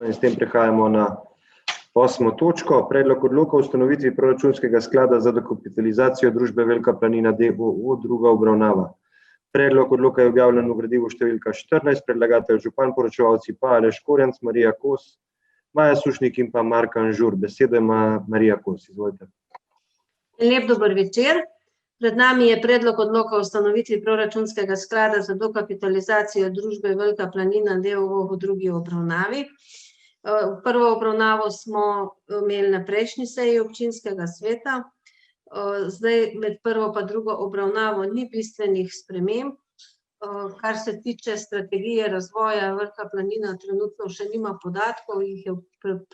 In s tem prehajamo na 8. točko. Predlog odloka o ustanovitvi proračunskega sklada za dokapitalizacijo družbe Velika planina d.o.o. druga obravnava. Predlog odloka je objavljen v gradivu številka 14, predlagatelj župan, poročevalci pa Aleš Korjanc, Marija Kos, Maja Sušnik in pa Mark Anžur. Besedo ima Marija Kos, izvolite. Lep dober večer. Pred nami je predlog odloka o ustanovitvi proračunskega sklada za dokapitalizacijo družbe Velika planina d.o.o. v drugi obravnavi. Prvo obravnavo smo imeli na prejšnji seji občinskega sveta. Zdaj med prvo pa drugo obravnavo ni bistvenih sprememb. Kar se tiče strategije razvoja, Velika planina trenutno še nima podatkov, jih je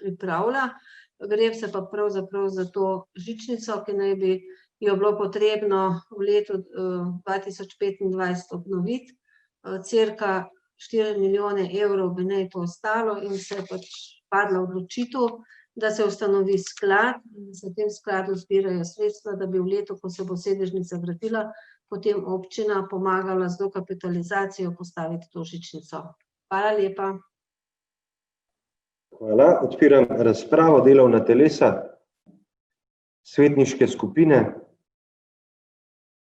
pripravlja. Gre se pa pravzaprav za to žičnico, ki naj bi jo bilo potrebno v letu 2025 obnoviti. Cirka 4 milijone evrov bi naj to ostalo in se je pač padla odločitev, da se ustanovi sklad, da se v tem skladu zbirajo sredstva, da bi v letu, ko se bo sedežnica gradila, potem občina pomagala z dokapitalizacijo postaviti to žičnico. Hvala lepa. Hvala. Odpiram razpravo, delovna telesa, svetniške skupine,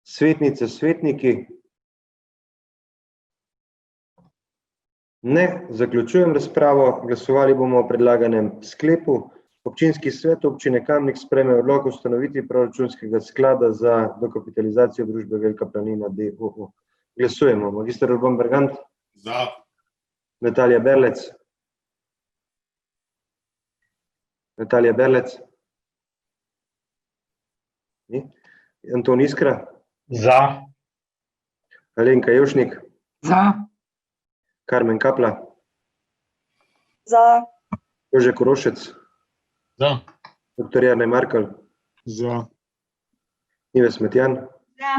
svetnice, svetniki. Ne, zaključujem razpravo. Glasovali bomo o predlaganem sklepu. Občinski svet občine Kamnik sprejme odlok o ustanovitvi proračunskega sklada za dokapitalizacijo družbe Velika planina d.o.o. Glasujemo. Magister Urban Bergant? Za. Natalija Berlec? Natalija Berlec? Ni? Anton Iskra? Za. Alenka Jevšnik? Za. Karmen Kapla? Za. Jože Korošec? Za. Dr. Jernej Markelj? Za. Ives Metjan? Za.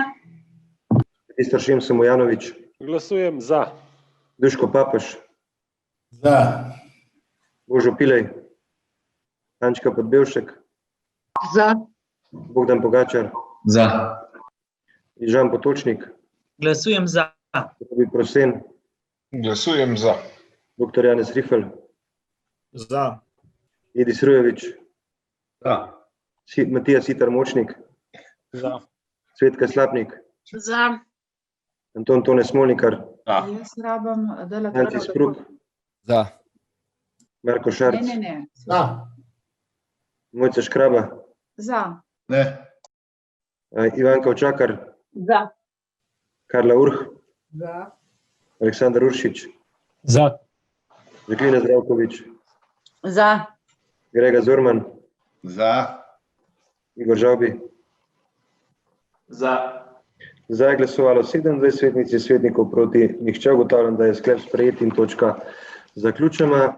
Magister Šemso Mojanović? Glasujem za. Duško Papež? Za. Božo Pilej? Ančka Podbevšek? Za. Bogdan Pogačar? Za. Žan Potočnik? Glasujem za. Robi Prosen? Glasujem za. Dr. Janez Rifel? Za. Edis Rujevič? Za. Matija Sitar Močnik? Za. Cvetka Slapnik? Za. Anton Tone Smolnikar? Za. Jaz rabim, da Nanci Spruk? Za. Marko Šarc? Ne. Za. Mojca Škraba? Za. Ne. Ivanka Očakar? Za. Karla Urh? Za. Aleksandar Uršič? Za. Žaklina Zdravkovič? Za. Grega Zorman? Za. Igor Žavbi? Za. Za je glasovalo 27 svetnic in svetnikov, proti nihče. Ugotavljam, da je sklep sprejet in točka zaključena.